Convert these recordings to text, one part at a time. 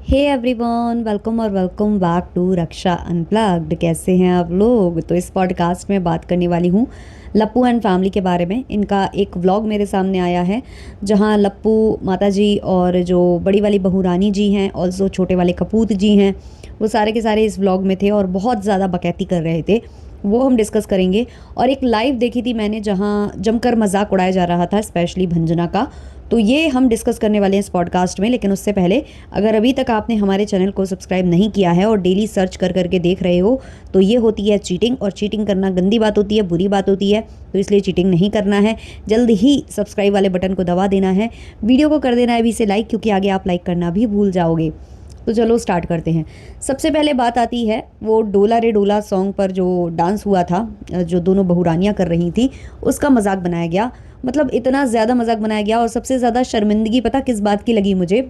हे everyone, welcome और welcome back to Raksha unplugged. कैसे हैं आप लोग? तो इस पॉडकास्ट में बात करने वाली हूँ लप्पू एंड फैमिली के बारे में। इनका एक व्लॉग मेरे सामने आया है जहाँ लप्पू माता जी और जो बड़ी वाली बहू रानी जी हैं, ऑल्सो छोटे वाले कपूत जी हैं, वो सारे के सारे इस व्लॉग में थे और बहुत ज़्यादा बकैती कर रहे थे। वो हम डिस्कस करेंगे। और एक लाइव देखी थी मैंने जहाँ जमकर मजाक उड़ाया जा रहा था, स्पेशली भंजना का। तो ये हम डिस्कस करने वाले हैं इस पॉडकास्ट में। लेकिन उससे पहले, अगर अभी तक आपने हमारे चैनल को सब्सक्राइब नहीं किया है और डेली सर्च कर करके देख रहे हो, तो ये होती है चीटिंग। और चीटिंग करना गंदी बात होती है, बुरी बात होती है। तो इसलिए चीटिंग नहीं करना है। जल्द ही सब्सक्राइब वाले बटन को दबा देना है, वीडियो को कर देना है अभी से लाइक, क्योंकि आगे आप लाइक करना भी भूल जाओगे। तो चलो स्टार्ट करते हैं। सबसे पहले बात आती है वो डोला रे डोला सॉन्ग पर जो डांस हुआ था, जो दोनों बहुरानियाँ कर रही थी, उसका मजाक बनाया गया। मतलब इतना ज़्यादा मजाक बनाया गया। और सबसे ज़्यादा शर्मिंदगी पता किस बात की लगी मुझे?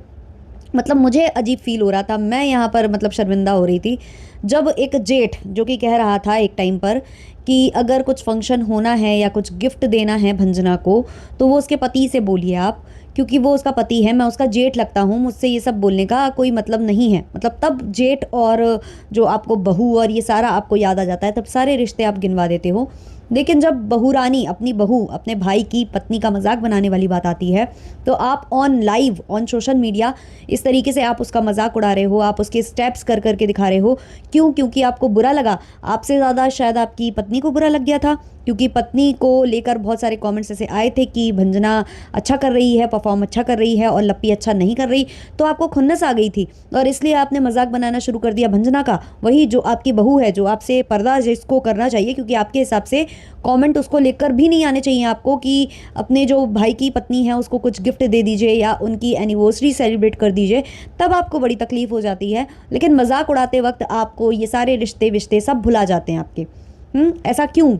मतलब मुझे अजीब फील हो रहा था, मैं यहाँ पर मतलब शर्मिंदा हो रही थी जब एक जेठ जो कि कह रहा था एक टाइम पर कि अगर कुछ फंक्शन होना है या कुछ गिफ्ट देना है भंजना को, तो वो उसके पति से बोलिए आप, क्योंकि वो उसका पति है, मैं उसका जेठ लगता हूँ, मुझसे ये सब बोलने का कोई मतलब नहीं है। मतलब तब जेठ और जो आपको बहू और ये सारा आपको याद आ जाता है, तब सारे रिश्ते आप गिनवा देते हो। लेकिन जब बहू रानी अपनी बहू अपने भाई की पत्नी का मजाक बनाने वाली बात आती है, तो आप on live on social media इस तरीके से आप उसका मजाक उड़ा रहे हो, आप उसके स्टेप्स कर करके दिखा रहे हो। क्यों? क्योंकि आपको बुरा लगा। आपसे ज़्यादा शायद आपकी पत्नी को बुरा लग गया था, क्योंकि पत्नी को लेकर बहुत सारे कमेंट्स ऐसे आए थे कि भंजना अच्छा कर रही है, परफॉर्म अच्छा कर रही है और लप्पी अच्छा नहीं कर रही। तो आपको खुन्नस आ गई थी और इसलिए आपने मजाक बनाना शुरू कर दिया भंजना का। वही जो आपकी बहू है, जो आपसे पर्दा जिसको करना चाहिए, क्योंकि आपके हिसाब से कमेंट उसको लेकर भी नहीं आने चाहिए आपको कि अपने जो भाई की पत्नी है उसको कुछ गिफ्ट दे दीजिए या उनकी एनिवर्सरी सेलिब्रेट कर दीजिए, तब आपको बड़ी तकलीफ हो जाती है। लेकिन मजाक उड़ाते वक्त आपको ये सारे रिश्ते विश्ते सब भुला जाते हैं आपके। ऐसा क्यों?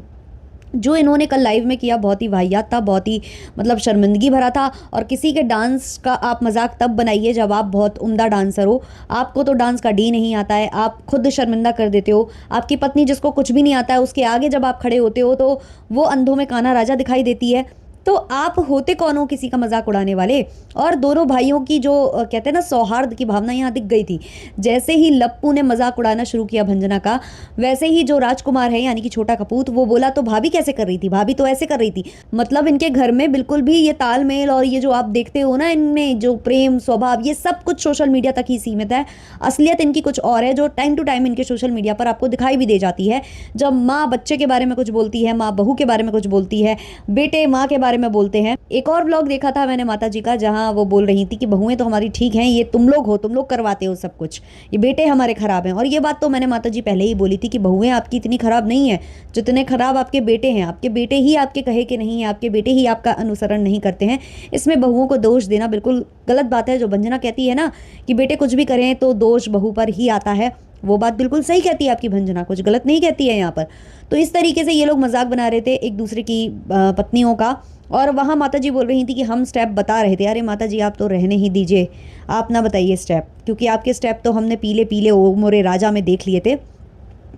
जो इन्होंने कल लाइव में किया बहुत ही वाहियात था, बहुत ही मतलब शर्मिंदगी भरा था। और किसी के डांस का आप मजाक तब बनाइए जब आप बहुत उम्दा डांसर हो। आपको तो डांस का डी नहीं आता है, आप खुद शर्मिंदा कर देते हो। आपकी पत्नी जिसको कुछ भी नहीं आता है, उसके आगे जब आप खड़े होते हो तो वो अंधों में काना राजा दिखाई देती है। तो आप होते कौन हो किसी का मजाक उड़ाने वाले? और दोनों भाइयों की जो कहते हैं ना सौहार्द की भावना यहाँ दिख गई थी। जैसे ही लप्पू ने मजाक उड़ाना शुरू किया भंजना का, वैसे ही जो राजकुमार है यानी कि छोटा कपूत, वो बोला तो भाभी कैसे कर रही थी, भाभी तो ऐसे कर रही थी। मतलब इनके घर में बिल्कुल भी ये तालमेल और ये जो आप देखते हो ना इनमें जो प्रेम स्वभाव, ये सब कुछ सोशल मीडिया तक ही सीमित है। असलियत इनकी कुछ और है, जो टाइम टू टाइम इनके सोशल मीडिया पर आपको दिखाई भी दे जाती है। जब माँ बच्चे के बारे में कुछ बोलती है, माँ बहू के बारे में कुछ बोलती है, बेटे माँ के बारे में बोलते हैं। एक और व्लॉग देखा था मैंने माता जी का, जहां वो बोल रही थी कि बहुएं तो हमारी ठीक हैं, ये तुम लोग हो, तुम लोग करवाते हो सब कुछ, ये बेटे हमारे खराब हैं। और ये बात तो मैंने माता जी पहले ही बोली थी कि बहुएं आपकी इतनी खराब नहीं है जितने खराब आपके बेटे हैं। आपके बेटे ही आपके कहे के नहीं है, आपके बेटे ही आपका अनुसरण नहीं करते हैं। इसमें बहुओं को दोष देना बिल्कुल गलत बात है। जो भंजना कहती है ना कि बेटे कुछ भी करें तो दोष बहू पर ही आता है, वो बात बिल्कुल सही कहती है आपकी भंजना, कुछ गलत नहीं कहती है यहाँ पर। तो इस तरीके से ये लोग मजाक बना रहे थे एक दूसरे की पत्नियों का। और वहाँ माता जी बोल रही थी कि हम स्टेप बता रहे थे। अरे माता जी, आप तो रहने ही दीजिए, आप ना बताइए स्टेप, क्योंकि आपके स्टेप तो हमने पीले पीले ओ मोरे राजा में देख लिए थे।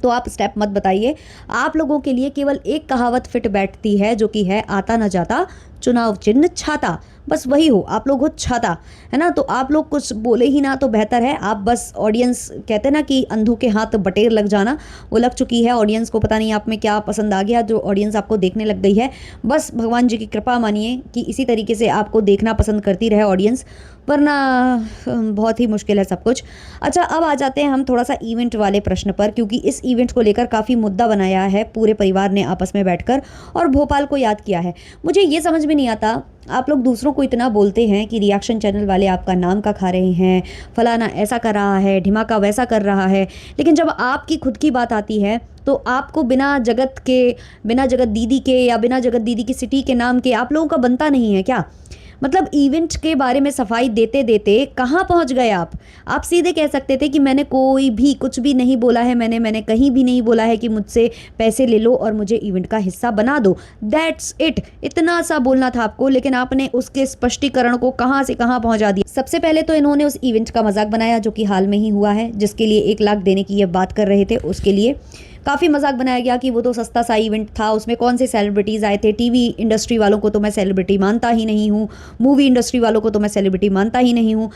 तो आप स्टेप मत बताइए। आप लोगों के लिए केवल एक कहावत फिट बैठती है, जो कि है आता न जाता चुनाव चिन्ह छाता। बस वही हो, आप लोग हो छाता, है ना। तो आप लोग कुछ बोले ही ना तो बेहतर है। आप बस ऑडियंस कहते हैं ना कि अंधों के हाथ बटेर लग जाना, वो लग चुकी है ऑडियंस को। पता नहीं आप में क्या पसंद आ गया जो ऑडियंस आपको देखने लग गई है। बस भगवान जी की कृपा मानिए कि इसी तरीके से आपको देखना पसंद करती रहे ऑडियंस, वरना बहुत ही मुश्किल है सब कुछ। अच्छा, अब आ जाते हैं हम थोड़ा सा इवेंट वाले प्रश्न पर, क्योंकि इस इवेंट को लेकर काफ़ी मुद्दा बनाया है पूरे परिवार ने आपस में बैठकर, और भोपाल को याद किया है। मुझे ये समझ में नहीं आता, आप लोग दूसरों को इतना बोलते हैं कि रिएक्शन चैनल वाले आपका नाम का खा रहे हैं, फलाना ऐसा कर रहा है, ढिमाका वैसा कर रहा है, लेकिन जब आपकी खुद की बात आती है तो आपको बिना जगत दीदी के या बिना जगत दीदी की सिटी के नाम के आप लोगों का बनता नहीं है क्या? मतलब इवेंट के बारे में सफाई देते देते कहाँ पहुँच गए आप सीधे कह सकते थे कि मैंने कोई भी कुछ भी नहीं बोला है, मैंने कहीं भी नहीं बोला है कि मुझसे पैसे ले लो और मुझे इवेंट का हिस्सा बना दो। दैट्स इट, इतना सा बोलना था आपको। लेकिन आपने उसके स्पष्टीकरण को कहाँ से कहाँ पहुँचा दिया। सबसे पहले तो इन्होंने उस इवेंट का मजाक बनाया जो कि हाल में ही हुआ है, जिसके लिए 1 लाख देने की ये बात कर रहे थे। उसके लिए काफ़ी मजाक बनाया गया कि वो तो सस्ता सा इवेंट था, उसमें कौन से सेलिब्रिटीज़ आए थे। टीवी इंडस्ट्री वालों को तो मैं सेलिब्रिटी मानता ही नहीं हूँ, मूवी इंडस्ट्री वालों को तो मैं सेलिब्रिटी मानता ही नहीं हूँ।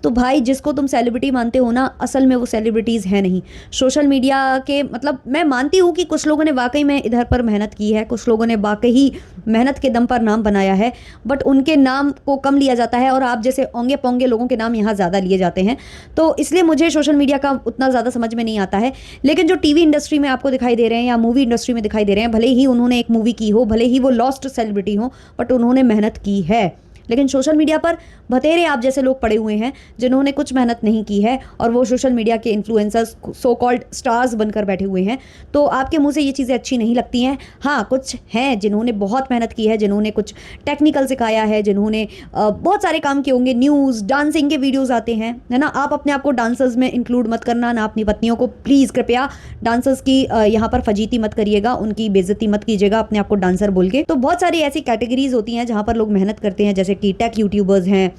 तो भाई जिसको तुम सेलिब्रिटी मानते हो ना, असल में वो सेलिब्रिटीज़ है नहीं। सोशल मीडिया के मतलब मैं मानती हूँ कि कुछ लोगों ने वाकई में इधर पर मेहनत की है, कुछ लोगों ने वाकई मेहनत के दम पर नाम बनाया है, बट उनके नाम को कम लिया जाता है और आप जैसे ओंगे पोंगे लोगों के नाम यहाँ ज़्यादा लिए जाते हैं। तो इसलिए मुझे सोशल मीडिया का उतना ज़्यादा समझ में नहीं आता है। लेकिन जो टीवी इंडस्ट्री में आपको दिखाई दे रहे हैं या मूवी इंडस्ट्री में दिखाई दे रहे हैं, भले ही उन्होंने एक मूवी की हो, भले ही वो लॉस्ट सेलिब्रिटी हो, बट उन्होंने मेहनत की है। लेकिन सोशल मीडिया पर बतेरे आप जैसे लोग पड़े हुए हैं जिन्होंने कुछ मेहनत नहीं की है और वो सोशल मीडिया के इन्फ्लुएंसर्स सो कॉल्ड स्टार्स बनकर बैठे हुए हैं। तो आपके मुंह से ये चीज़ें अच्छी नहीं लगती हैं। हाँ, कुछ हैं जिन्होंने बहुत मेहनत की है, जिन्होंने कुछ टेक्निकल सिखाया है, जिन्होंने बहुत सारे काम किए होंगे। न्यूज़, डांसिंग के वीडियोज़ आते हैं, है ना। आप अपने आप को डांसर्स में इंक्लूड मत करना, ना अपनी पत्नियों को। प्लीज़ कृपया डांसर्स की यहाँ पर फजीती मत करिएगा, उनकी बेइज्जती मत कीजिएगा अपने आप को डांसर बोल के। तो बहुत सारी ऐसी कैटेगरीज होती हैं जहाँ पर लोग मेहनत करते हैं, जैसे कि टेक यूट्यूबर्स हैं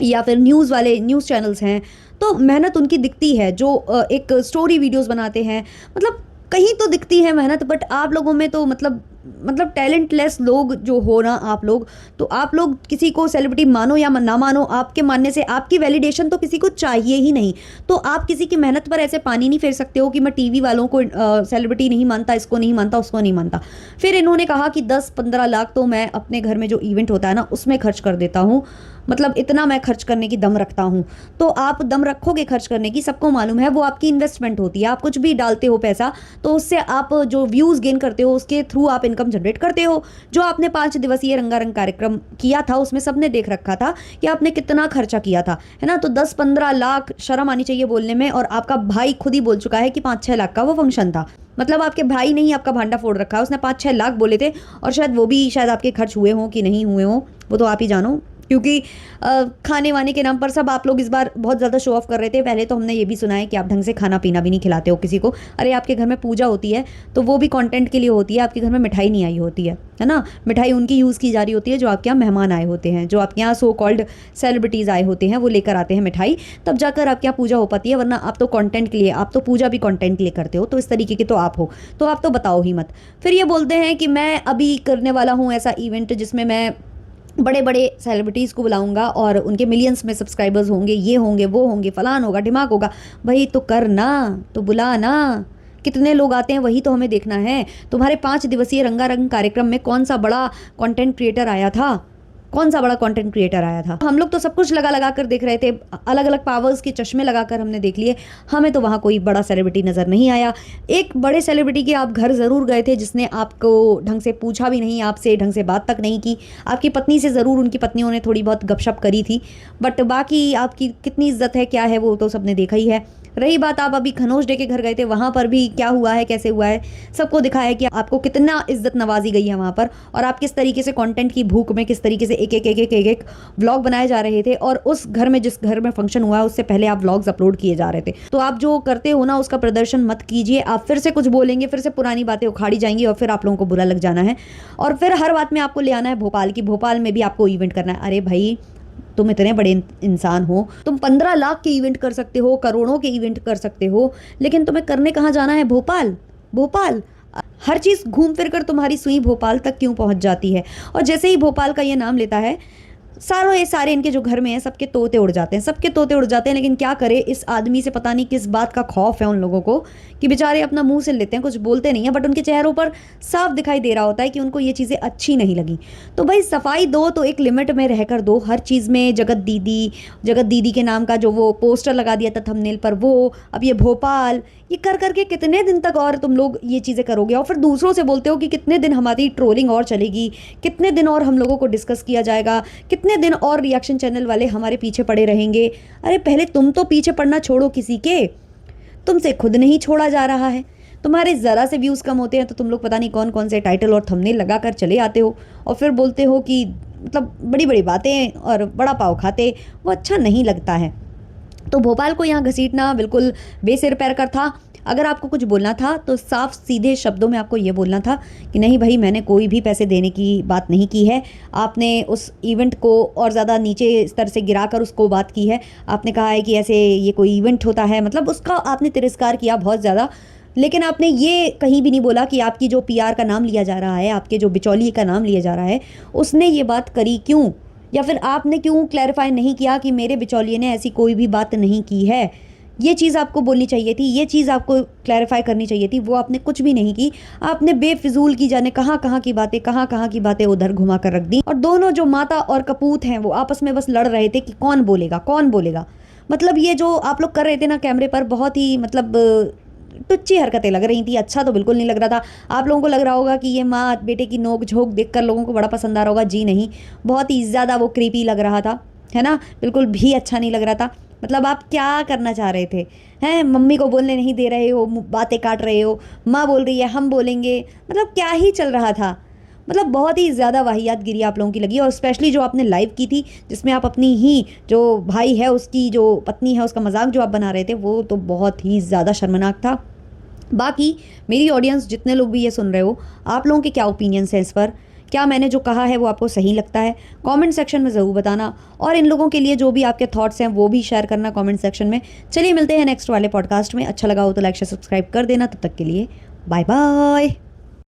या फिर न्यूज़ वाले न्यूज़ चैनल्स हैं। तो मेहनत उनकी दिखती है, जो एक स्टोरी वीडियोस बनाते हैं, मतलब कहीं तो दिखती है मेहनत। बट आप लोगों में तो मतलब टैलेंटलेस लोग जो हो ना आप लोग, तो आप लोग किसी को सेलिब्रिटी मानो या ना मानो, आपके मानने से आपकी वैलिडेशन तो किसी को चाहिए ही नहीं। तो आप किसी की मेहनत पर ऐसे पानी नहीं फेर सकते हो कि मैं टीवी वालों को सेलिब्रिटी नहीं मानता, इसको नहीं मानता, उसको नहीं मानता। फिर इन्होंने कहा कि 10-15 लाख तो मैं अपने घर में जो इवेंट होता है ना उसमें खर्च कर देता हूँ, मतलब इतना मैं खर्च करने की दम रखता हूँ। तो आप दम रखोगे खर्च करने की, सबको मालूम है वो आपकी इन्वेस्टमेंट होती है। आप कुछ भी डालते हो पैसा, तो उससे आप जो व्यूज़ गेन करते हो उसके थ्रू आप इनकम जनरेट करते हो। जो आपने 5 दिवसीय रंगारंग कार्यक्रम किया था उसमें सबने देख रखा था कि आपने कितना खर्चा किया था, है ना। तो 10-15 लाख, शर्म आनी चाहिए बोलने में। और आपका भाई खुद ही बोल चुका है कि 5-6 लाख का वो फंक्शन था। मतलब आपके भाई ने ही आपका भांडा फोड़ रखा है, उसने 5-6 लाख बोले थे। और शायद वो भी शायद आपके खर्च हुए हों कि नहीं हुए हों, वो तो आप ही जानो। क्योंकि खाने वाने के नाम पर सब आप लोग इस बार बहुत ज़्यादा शो ऑफ कर रहे थे। पहले तो हमने ये भी सुना है कि आप ढंग से खाना पीना भी नहीं खिलाते हो किसी को। अरे आपके घर में पूजा होती है तो वो भी कंटेंट के लिए होती है, आपके घर में मिठाई नहीं आई होती है ना। मिठाई उनकी यूज़ की जा रही होती है जो आपके यहाँ मेहमान आए होते हैं, जो आपके यहाँ सो कॉल्ड सेलिब्रिटीज़ आए होते हैं, वो लेकर आते हैं मिठाई, तब जाकर आपके यहाँ पूजा हो पाती है। वरना आप तो कंटेंट के लिए, आप तो पूजा भी कंटेंट के लिए करते हो। तो इस तरीके के तो आप हो, तो आप तो बताओ ही मत। फिर ये बोलते हैं कि मैं अभी करने वाला हूँ ऐसा इवेंट जिसमें मैं बड़े बड़े सेलिब्रिटीज़ को बुलाऊंगा और उनके मिलियंस में सब्सक्राइबर्स होंगे, ये होंगे, वो होंगे, फलान होगा, ढिमाक होगा। भाई तो कर ना, तो बुला ना। कितने लोग आते हैं वही तो हमें देखना है। तुम्हारे 5 दिवसीय रंगारंग कार्यक्रम में कौन सा बड़ा कंटेंट क्रिएटर आया था? कौन सा बड़ा कंटेंट क्रिएटर आया था? हम लोग तो सब कुछ लगा लगा कर देख रहे थे, अलग अलग पावर्स के चश्मे लगाकर हमने देख लिए। हमें तो वहाँ कोई बड़ा सेलिब्रिटी नज़र नहीं आया। एक बड़े सेलिब्रिटी के आप घर ज़रूर गए थे जिसने आपको ढंग से पूछा भी नहीं, आपसे ढंग से बात तक नहीं की। आपकी पत्नी से ज़रूर उनकी पत्नियों ने थोड़ी बहुत गपशप करी थी, बट बाकी आपकी कितनी इज्जत है, क्या है, वो तो सबने देखा ही है। रही बात, आप अभी खनोज डे के घर गए थे, वहाँ पर भी क्या हुआ है, कैसे हुआ है, सबको दिखाया है कि आपको कितना इज्जत नवाजी गई है वहाँ पर। और आप किस तरीके से कंटेंट की भूख में किस तरीके से एक व्लॉग बनाए जा रहे थे। और उस घर में, जिस घर में फंक्शन हुआ है, उससे पहले आप व्लॉग्स अपलोड किए जा रहे थे। तो आप जो करते हो ना उसका प्रदर्शन मत कीजिए। आप फिर से कुछ बोलेंगे, फिर से पुरानी बातें उखाड़ी जाएंगी और फिर आप लोगों को बुरा लग जाना है। और फिर हर बात में आपको ले आना है भोपाल की, भोपाल में भी आपको इवेंट करना है। अरे भाई, तुम इतने बड़े इंसान हो, तुम 15 लाख के इवेंट कर सकते हो, करोड़ों के इवेंट कर सकते हो, लेकिन तुम्हें करने कहाँ जाना है? भोपाल। भोपाल हर चीज़ घूम फिर कर तुम्हारी सुई भोपाल तक क्यों पहुँच जाती है? और जैसे ही भोपाल का ये नाम लेता है, सारे इनके जो घर में हैं सबके तोते उड़ जाते हैं, सबके तोते उड़ जाते हैं। लेकिन क्या करे, इस आदमी से पता नहीं किस बात का खौफ है उन लोगों को कि बेचारे अपना मुंह से लेते हैं, कुछ बोलते नहीं है, बट उनके चेहरों पर साफ दिखाई दे रहा होता है कि उनको ये चीज़ें अच्छी नहीं लगी। तो भाई सफाई दो तो एक लिमिट में रहकर दो। हर चीज़ में जगत दीदी के नाम का जो वो पोस्टर लगा दिया था थंबनेल पर, वो अब ये भोपाल, ये कर करके कितने दिन तक और तुम लोग ये चीज़ें करोगे? और फिर दूसरों से बोलते हो कि कितने दिन हमारी ट्रोलिंग और चलेगी, कितने दिन और हम लोगों को डिस्कस किया जाएगा, कितने दिन और रिएक्शन चैनल वाले हमारे पीछे पड़े रहेंगे। अरे पहले तुम तो पीछे पड़ना छोड़ो किसी के, तुमसे खुद नहीं छोड़ा जा रहा है। तुम्हारे ज़रा से व्यूज़ कम होते हैं तो तुम लोग पता नहीं कौन कौन से टाइटल और थंबनेल लगा कर चले आते हो और फिर बोलते हो कि मतलब बड़ी बड़ी बातें और बड़ा पाव खाते, वो अच्छा नहीं लगता है। तो भोपाल को यहाँ घसीटना बिल्कुल बेसिर पैर कर था। अगर आपको कुछ बोलना था तो साफ सीधे शब्दों में आपको ये बोलना था कि नहीं भाई, मैंने कोई भी पैसे देने की बात नहीं की है। आपने उस इवेंट को और ज़्यादा नीचे स्तर से गिराकर उसको बात की है। आपने कहा है कि ऐसे ये कोई इवेंट होता है, मतलब उसका आपने तिरस्कार किया बहुत ज़्यादा। लेकिन आपने ये कहीं भी नहीं बोला कि आपकी जो पीआर का नाम लिया जा रहा है, आपके जो बिचौलिए का नाम लिया जा रहा है, उसने ये बात करी क्यों? या फिर आपने क्यों क्लैरिफाई नहीं किया कि मेरे बिचौलिए ने ऐसी कोई भी बात नहीं की है। ये चीज़ आपको बोलनी चाहिए थी, ये चीज़ आपको क्लैरिफाई करनी चाहिए थी, वो आपने कुछ भी नहीं की। आपने बेफिजूल की जाने कहाँ कहाँ की बातें उधर घुमा कर रख दी। और दोनों जो माता और कपूत हैं वो आपस में बस लड़ रहे थे कि कौन बोलेगा कौन बोलेगा। मतलब ये जो आप लोग कर रहे थे ना कैमरे पर, बहुत ही मतलब टुच्ची हरकतें लग रही थी। अच्छा तो बिल्कुल नहीं लग रहा था। आप लोगों को लग रहा होगा कि ये माँ बेटे की नोक झोंक देखकर लोगों को बड़ा पसंद आ रहा होगा। जी नहीं, बहुत ही ज़्यादा वो क्रीपी लग रहा था, है ना। बिल्कुल भी अच्छा नहीं लग रहा था। मतलब आप क्या करना चाह रहे थे? हैं, मम्मी को बोलने नहीं दे रहे हो, बातें काट रहे हो, माँ बोल रही है हम बोलेंगे, मतलब क्या ही चल रहा था। मतलब बहुत ही ज़्यादा वाहियात गिरी आप लोगों की लगी। और स्पेशली जो आपने लाइव की थी जिसमें आप अपनी ही जो भाई है उसकी जो पत्नी है उसका मजाक जो आप बना रहे थे, वो तो बहुत ही ज़्यादा शर्मनाक था। बाकी मेरी ऑडियंस जितने लोग भी ये सुन रहे हो, आप लोगों के क्या ओपिनियंस हैं इस पर? क्या मैंने जो कहा है वो आपको सही लगता है? कमेंट सेक्शन में ज़रूर बताना। और इन लोगों के लिए जो भी आपके थॉट्स हैं वो भी शेयर करना कमेंट सेक्शन में। चलिए मिलते हैं नेक्स्ट वाले पॉडकास्ट में। अच्छा लगा हो तो लाइक शेयर सब्सक्राइब कर देना। तब तक के लिए बाय बाय।